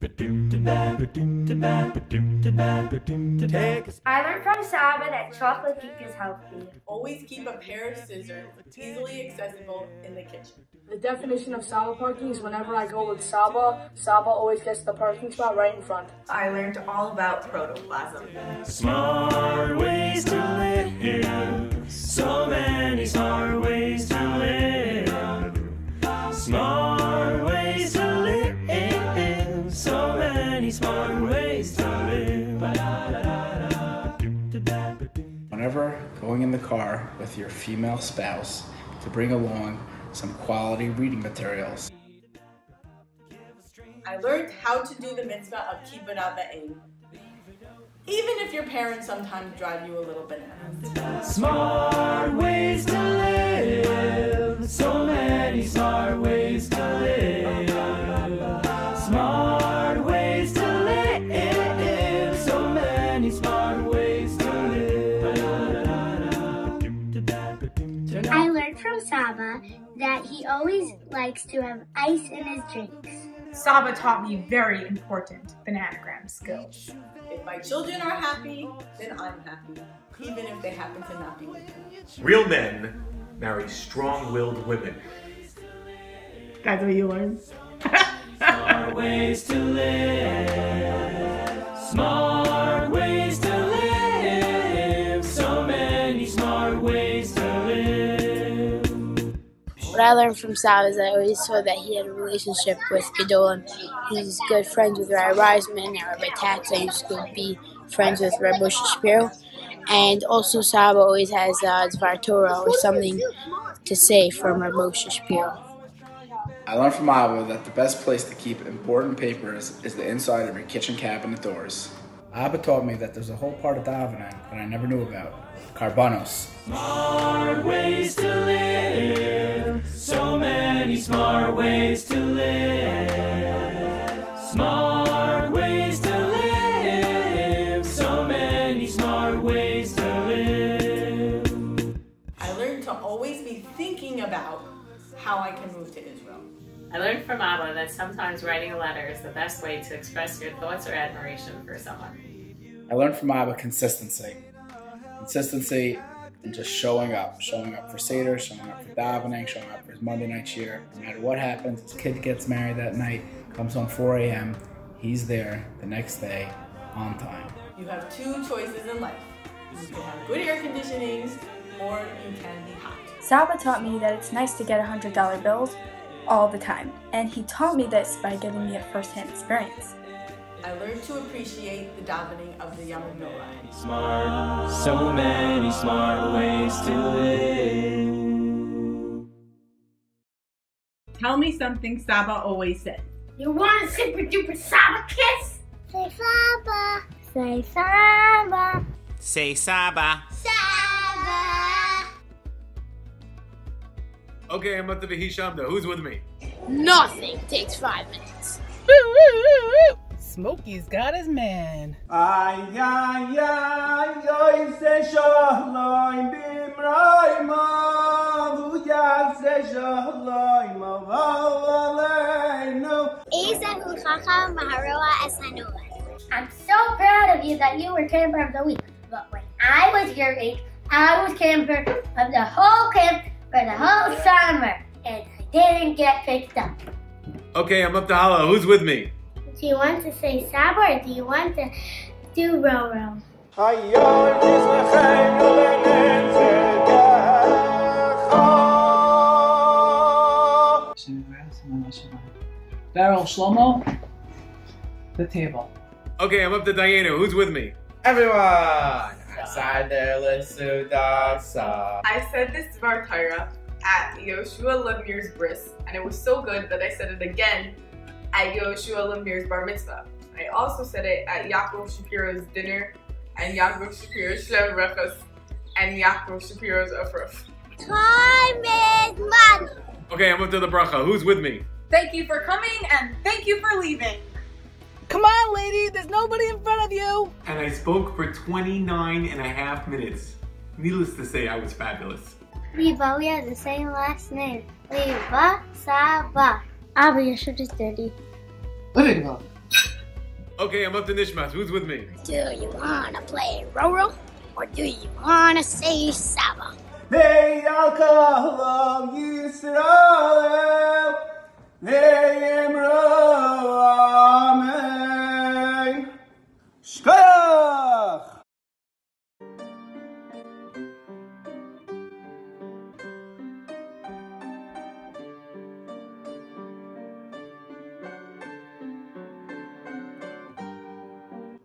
I learned from Saba that chocolate cake is healthy. Always keep a pair of scissors easily accessible in the kitchen. The definition of Saba parking is whenever I go with Saba, Saba always gets the parking spot right in front. I learned all about protoplasm. Smart ways to live. So many smart ways to live. Smart ways to live. So many smart ways to live. Whenever going in the car with your female spouse, to bring along some quality reading materials. I learned how to do the mitzvah of kibbud abba'im, even if your parents sometimes drive you a little bananas. Smart ways to live. So many smart ways to live. Smart ways to live. So many smart ways to live. I learned from Saba that he always likes to have ice in his drinks. Saba taught me very important bananagram skills. If my children are happy, then I'm happy, even if they happen to not be with me. Real men marry strong-willed women. That's what you learned. Smart ways to live. Smart ways to live. So many smart ways to live. What I learned from Sal is I always saw that he had a relationship with Gedolim. He's good friends with Rabbi Reisman and Rabbi Tatz. I used to be friends with Rabbi Moshe Shapiro. And also Saba always has Dvar Torah or something to say from Rabbi Moshe Shapiro. I learned from Abba that the best place to keep important papers is the inside of your kitchen cabinet doors. Abba taught me that there's a whole part of davening that I never knew about, Karbanos. Smart ways to live. So many smart ways to live. Smart ways to live. So many smart ways to live. I learned to always be thinking about how I can move to Israel. I learned from Abba that sometimes writing a letter is the best way to express your thoughts or admiration for someone. I learned from Abba consistency. Consistency and just showing up for Seder, showing up for davening, showing up for his Monday night cheer. No matter what happens, his kid gets married that night, comes home 4 a.m., he's there the next day on time. You have two choices in life. You can have good air conditioning, or you can be hot. Saba taught me that it's nice to get $100 bills all the time, and he taught me this by giving me a first-hand experience. I learned to appreciate the davening of the Yom Noah. Smart, so many smart ways to live. Tell me something Saba always said. You want a super duper Saba kiss? Say Saba. Say Saba. Say Saba. Saba. Okay, I'm up to Hishamda. Who's with me? Nothing takes 5 minutes. Smokey's got his man. Ay, ay, ay, ay, say shalom bimraima, v'yad say shalom avaleinu. I'm so proud of you that you were camper of the week. But when I was your age, I was camper of the whole camp for the whole summer, and I didn't get picked up. Okay, I'm up to Hala. Who's with me? Do you want to say Saba or do you want to do Roro? Barrel Shlomo, the table. Okay, I'm up to Diana. Who's with me? Everyone! I said this Dvar Torah at Yoshua Lemir's bris, and it was so good that I said it again at Yoshua Lemir's bar mitzvah. I also said it at Yaakov Shapiro's dinner, and Yaakov Shapiro's Shlem Rechos, and Yaakov Shapiro's Afruf. Time is money! Okay, I'm up to the bracha. Who's with me? Thank you for coming and thank you for leaving. Come on, lady, there's nobody in front of you. And I spoke for 29.5 minutes. Needless to say, I was fabulous. Reba, we have the same last name. Reba, Saba. Abba, your shirt is dirty. Living room. Okay, I'm up to Nishmas. Who's with me? Do you wanna play Roro? Or do you wanna say Saba? Hey, Alcohol Yisrael, hey, Amen. Shkoyach!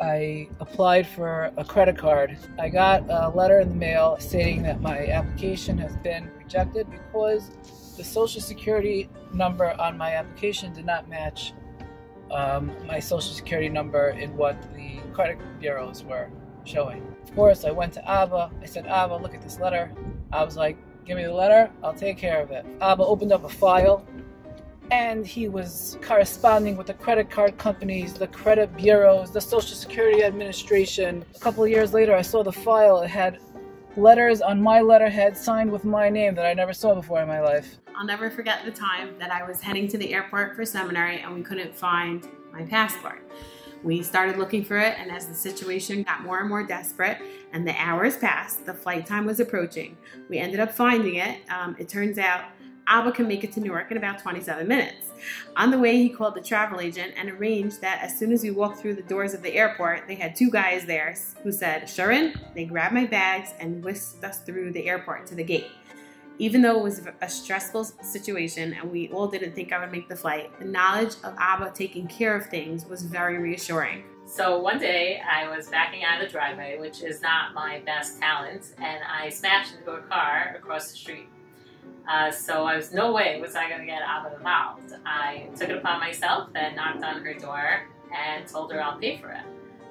I applied for a credit card. I got a letter in the mail stating that my application has been rejected because the social security number on my application did not match my social security number in what the credit bureaus were showing. Of course, I went to Abba. I said, Abba, look at this letter. I was like, give me the letter, I'll take care of it. Abba opened up a file, and he was corresponding with the credit card companies, the credit bureaus, the Social Security Administration. A couple of years later, I saw the file. It had letters on my letterhead signed with my name that I never saw before in my life. I'll never forget the time that I was heading to the airport for seminary and we couldn't find my passport. We started looking for it, and as the situation got more and more desperate and the hours passed, the flight time was approaching. We ended up finding it. It turns out Abba can make it to Newark in about 27 minutes. On the way, he called the travel agent and arranged that as soon as we walked through the doors of the airport, they had two guys there who said, Sharon. They grabbed my bags and whisked us through the airport to the gate. Even though it was a stressful situation and we all didn't think I would make the flight, the knowledge of Abba taking care of things was very reassuring. So one day I was backing out of the driveway, which is not my best talent, and I smashed into a car across the street. So I was no way was I going to get Abba involved. I took it upon myself and knocked on her door and told her I'll pay for it.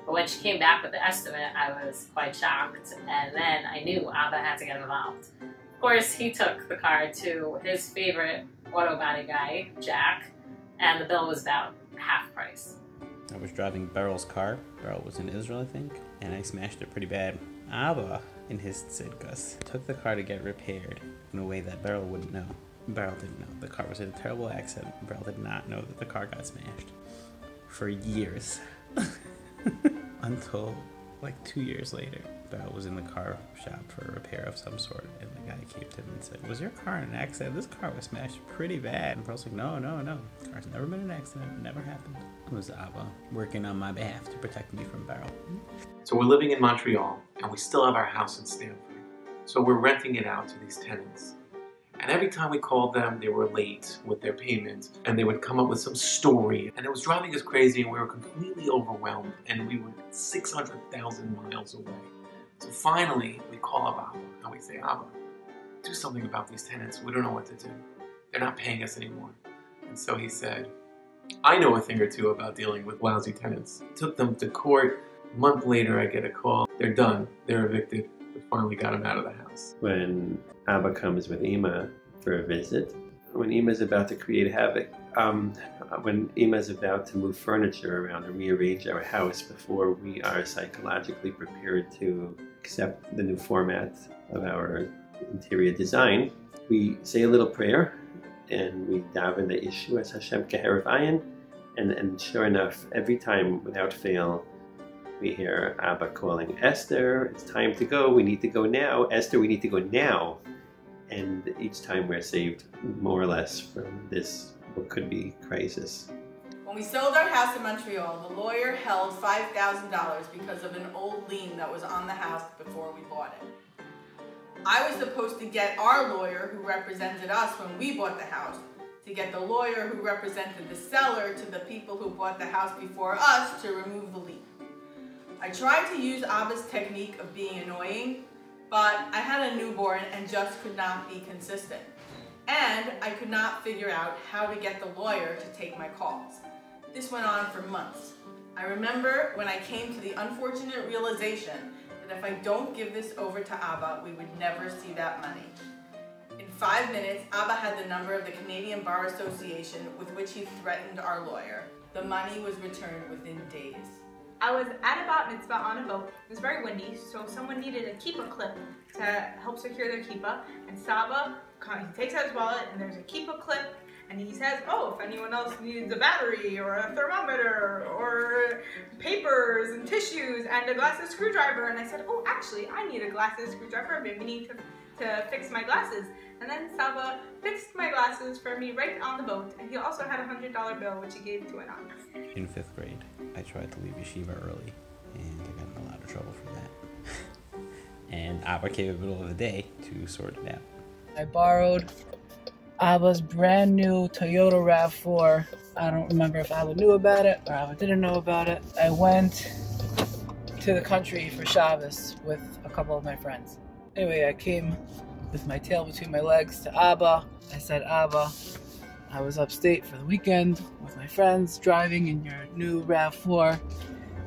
But when she came back with the estimate, I was quite shocked, and then I knew Abba had to get involved. Of course, he took the car to his favorite auto body guy, Jack, and the bill was about half price. I was driving Beryl's car. Beryl was in Israel, I think, and I smashed it pretty bad. Abba, in his tzidkas, took the car to get repaired in a way that Beryl wouldn't know. Beryl didn't know. The car was in a terrible accident. Beryl did not know that the car got smashed for years. Until like 2 years later, Beryl was in the car shop for a repair of some sort, and the guy came to him and said, was your car in an accident? This car was smashed pretty bad. And Beryl's like, no. The car's never been in an accident. It never happened. It was Abba working on my behalf to protect me from Beryl. So we're living in Montreal, and we still have our house in Stanford. So we're renting it out to these tenants. And every time we called them, they were late with their payments, and they would come up with some story, and it was driving us crazy, and we were completely overwhelmed, and we were 600,000 miles away. So finally, we call up Abba, and we say, Abba, do something about these tenants. We don't know what to do. They're not paying us anymore. And so he said, I know a thing or two about dealing with lousy tenants. Took them to court. A month later, I get a call. They're done. They're evicted. We finally got them out of the house. When Abba comes with Ima for a visit, when Ima's about to create havoc, when Ima's about to move furniture around and rearrange our house before we are psychologically prepared to accept the new format of our interior design, we say a little prayer and we daven the issue as Hashem Keherav Ayin, and sure enough, every time without fail, we hear Abba calling, Esther, it's time to go, we need to go now. Esther, we need to go now. And each time we're saved more or less from this, what could be crisis. When we sold our house in Montreal, the lawyer held $5,000 because of an old lien that was on the house before we bought it. I was supposed to get our lawyer who represented us when we bought the house to get the lawyer who represented the seller to the people who bought the house before us to remove the lien. I tried to use Abba's technique of being annoying, but I had a newborn and just could not be consistent. And I could not figure out how to get the lawyer to take my calls. This went on for months. I remember when I came to the unfortunate realization that if I don't give this over to Abba, we would never see that money. In 5 minutes, Abba had the number of the Canadian Bar Association with which he threatened our lawyer. The money was returned within days. I was at a bat mitzvah on a boat. It was very windy, so someone needed a kippah clip to help secure their kippah. And Saba, he takes out his wallet, and there's a kippah clip, And he says, oh, if anyone else needs a battery or a thermometer or papers and tissues and a glasses screwdriver. And I said, oh, actually, I need a glasses screwdriver. Maybe need to fix my glasses. And then Saba fixed my glasses for me right on the boat. And he also had a $100 bill, which he gave to an aunt. In 5th grade, I tried to leave yeshiva early, and I got in a lot of trouble for that. And Abba came in the middle of the day to sort it out. I borrowed Abba's brand new Toyota RAV4. I don't remember if Abba knew about it or Abba didn't know about it. I went to the country for Shabbos with a couple of my friends. Anyway, I came with my tail between my legs to Abba. I said, Abba, I was upstate for the weekend with my friends driving in your new RAV4,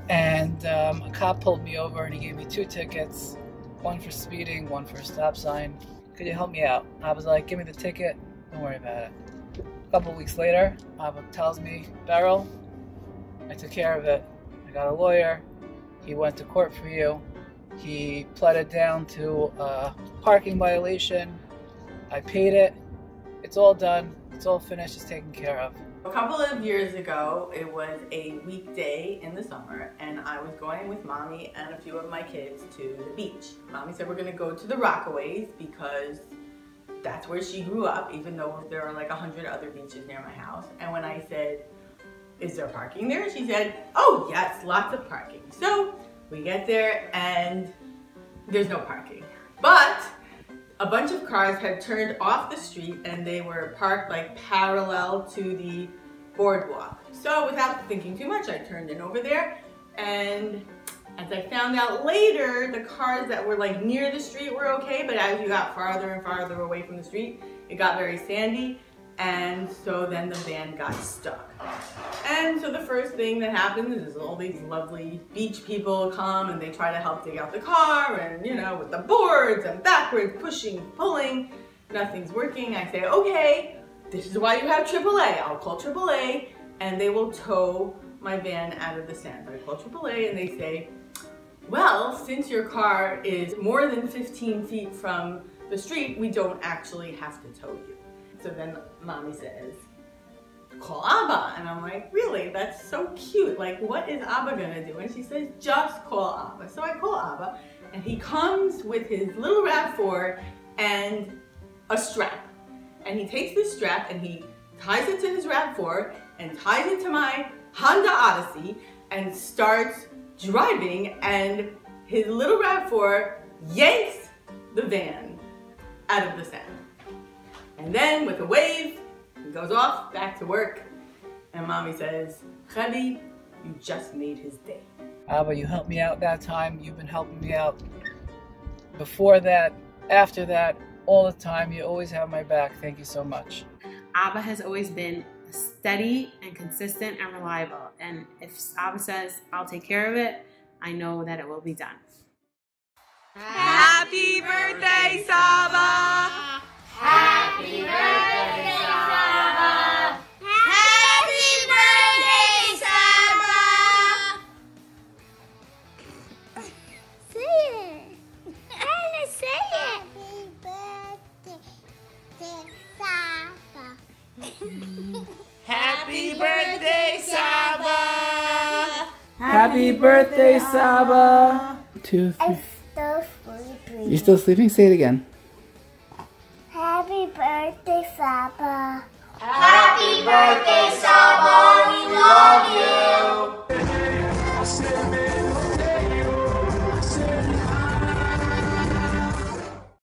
and a cop pulled me over and he gave me 2 tickets, one for speeding, one for a stop sign. Could you help me out? Abba's like, give me the ticket, don't worry about it. A couple weeks later, Abba tells me, Beryl, I took care of it. I got a lawyer. He went to court for you. He pleaded down to a parking violation. I paid it. It's all done. It's all finished. It's taken care of. A couple of years ago, it was a weekday in the summer, and I was going with Mommy and a few of my kids to the beach. Mommy said we're going to go to the Rockaways because that's where she grew up, even though there are like 100 other beaches near my house. And when I said, is there parking there? She said, oh yes, lots of parking. So we get there and there's no parking. But a bunch of cars had turned off the street and they were parked like parallel to the boardwalk. So without thinking too much, I turned in over there, and as I found out later, the cars that were like near the street were okay, but as you got farther and farther away from the street, it got very sandy, and so then the van got stuck. And so the first thing that happens is all these lovely beach people come and they try to help dig out the car, and you know, with the boards and backwards, pushing, pulling, nothing's working. I say, okay, this is why you have AAA. I'll call AAA and they will tow my van out of the sand. I call AAA and they say, well, since your car is more than 15 feet from the street, we don't actually have to tow you. So then Mommy says, call Abba. And I'm like, really? That's so cute. Like, what is Abba gonna do? And she says, just call Abba. So I call Abba, and he comes with his little RAV4 and a strap. And he takes this strap and he ties it to his RAV4 and ties it to my Honda Odyssey and starts driving, and his little RAV4 yanks the van out of the sand. And then with a wave, he goes off back to work, and Mommy says, Chavi, you just made his day. Abba, you helped me out that time. You've been helping me out before that, after that, all the time. You always have my back. Thank you so much. Abba has always been steady and consistent and reliable. And if Abba says, I'll take care of it, I know that it will be done. Happy birthday, Saba! Happy birthday, Saba! Happy birthday, Saba! Say it. I want to say it. Happy birthday, Saba! Happy birthday, Saba! 2, 3. I'm still sleeping. You're still sleeping? Say it again. Happy birthday, Saba. Happy birthday, Saba! We love you!